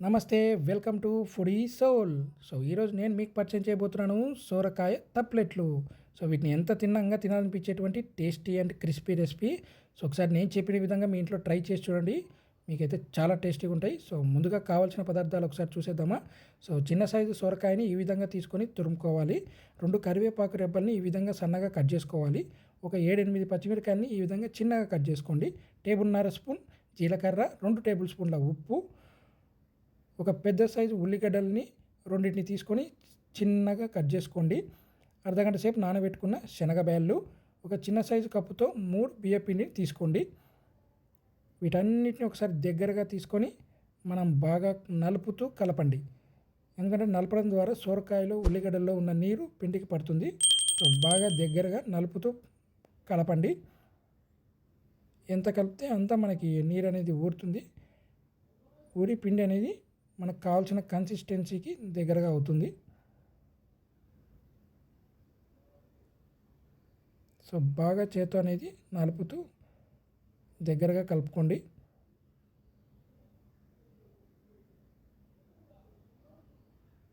నమస్తే, welcome to Foodie soul. ఈరోజు నేను మీకు పరిచయం చేయబోతున్నాను సోరకాయ తప్లెట్లు. వీటిని ఎంత తిన్నంగా తినాలనిపించేటువంటి టేస్టీ అండ్ క్రిస్పీ రెసిపీ. ఒకసారి నేను చెప్పిన విధంగా మీ ఇంట్లో ట్రై చేసి చూడండి, మీకైతే చాలా టేస్టీగా ఉంటాయి. ముందుగా కావాల్సిన పదార్థాలు ఒకసారి చూసేద్దామా. చిన్న సైజు సోరకాయని ఈ విధంగా తీసుకొని తురుముకోవాలి. 2 కరివేపాకు రెబ్బల్ని ఈ విధంగా సన్నగా కట్ చేసుకోవాలి. ఒక 7-8 పచ్చిమిరకాయలని ఈ విధంగా చిన్నగా కట్ చేసుకోండి. 1.5 స్పూన్ జీలకర్ర, 2 టేబుల్ స్పూన్ల ఉప్పు, ఒక పెద్ద సైజు ఉల్లిగడ్డల్ని రెండింటిని తీసుకొని చిన్నగా కట్ చేసుకోండి. అర్ధగంట సేపు నానబెట్టుకున్న శనగబ్యాళ్ళు, ఒక చిన్న సైజు కప్పుతో 3 బియ్యపిండిని తీసుకోండి. వీటన్నిటిని ఒకసారి దగ్గరగా తీసుకొని మనం బాగా నలుపుతూ కలపండి. ఎందుకంటే నలపడం ద్వారా సొరకాయలో ఉల్లిగడ్డల్లో ఉన్న నీరు పిండికి పడుతుంది. బాగా దగ్గరగా నలుపుతూ కలపండి. ఎంత కలిపితే అంత మనకి నీరు అనేది ఊరుతుంది. ఊరి పిండి అనేది మనకు కావాల్సిన కన్సిస్టెన్సీకి దగ్గరగా అవుతుంది. బాగా చేత్తో అనేది నలుపుతూ దగ్గరగా కలుపుకోండి.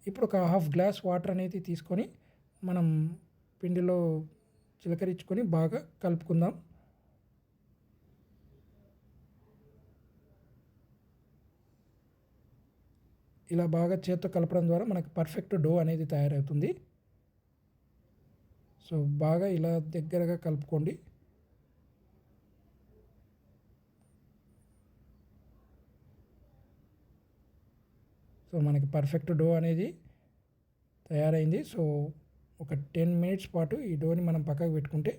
ఇప్పుడు ఒక హాఫ్ గ్లాస్ వాటర్ అనేది తీసుకొని మనం పిండిలో చిలకరించుకొని బాగా కలుపుకుందాం. ఇలా బాగా చేత్తో కలపడం ద్వారా మనకు పర్ఫెక్ట్ డో అనేది తయారవుతుంది. బాగా ఇలా దగ్గరగా కలుపుకోండి. మనకి పర్ఫెక్ట్ డో అనేది తయారైంది. ఒక 10 మినిట్స్ పాటు ఈ డోని మనం పక్కకు పెట్టుకుంటే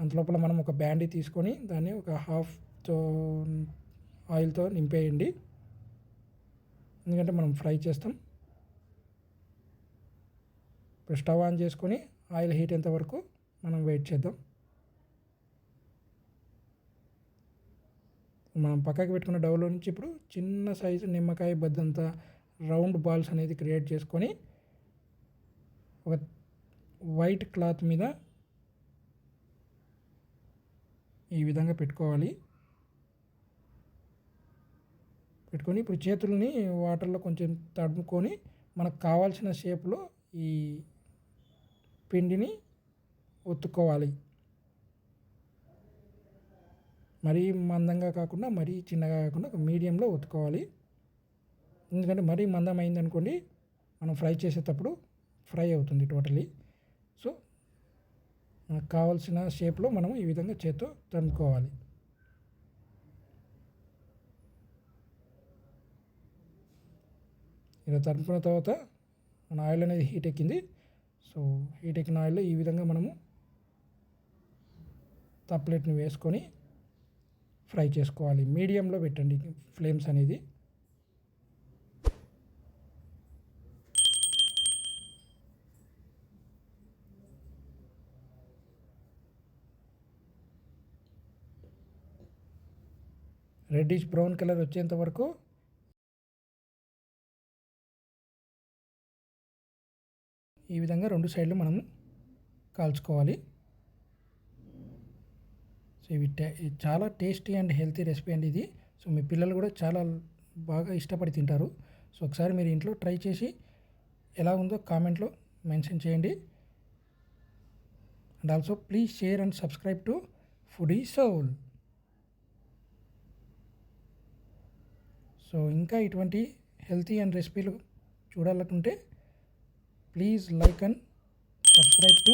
అంతలోపల మనం ఒక బ్యాండీ తీసుకొని దాన్ని ఒక హాఫ్తో ఆయిల్తో నింపేయండి. ఎందుకంటే మనం ఫ్రై చేస్తాం. ఇప్పుడు స్టవ్ ఆన్ చేసుకొని ఆయిల్ హీట్ అయ్యేంత వరకు మనం వెయిట్ చేద్దాం. మనం పక్కకి పెట్టుకున్న డౌలో నుంచి ఇప్పుడు చిన్న సైజు నిమ్మకాయ బద్దంత రౌండ్ బాల్స్ అనేది క్రియేట్ చేసుకొని ఒక వైట్ క్లాత్ మీద ఈ విధంగా పెట్టుకోవాలి. పెట్టుకొని ఇప్పుడు చేతుల్ని వాటర్లో కొంచెం తడుముకొని మనకు కావాల్సిన షేప్లో ఈ పిండిని ఒత్తుకోవాలి. మరీ మందంగా కాకుండా మరీ చిన్నగా కాకుండా ఒక మీడియంలో ఒత్తుకోవాలి. ఎందుకంటే మరీ మందం అయిందనుకోండి మనం ఫ్రై చేసేటప్పుడు ఫ్రై అవుతుంది టోటలీ. మనకు కావాల్సిన షేప్లో మనం ఈ విధంగా చేత్తో తడుముకోవాలి. ఇలా తడుపుకున్న తర్వాత మన ఆయిల్ అనేది హీట్ ఎక్కింది. హీట్ ఎక్కిన ఆయిల్లో ఈ విధంగా మనము తప్లెట్ని వేసుకొని ఫ్రై చేసుకోవాలి. మీడియంలో పెట్టండి ఫ్లేమ్స్ అనేది. రెడ్డిష్ బ్రౌన్ కలర్ వచ్చేంత వరకు ఈ విధంగా 2 సైడ్లు మనము కాల్చుకోవాలి. ఇవి చాలా టేస్టీ అండ్ హెల్తీ రెసిపీ అండి ఇది. మీ పిల్లలు కూడా చాలా బాగా ఇష్టపడి తింటారు. ఒకసారి మీరు ఇంట్లో ట్రై చేసి ఎలా ఉందో కామెంట్లో మెన్షన్ చేయండి. And also please share and subscribe to Foodie Soul. ఇంకా ఇటువంటి హెల్తీ అండ్ రెసిపీలు చూడాలనుకుంటే please like and subscribe to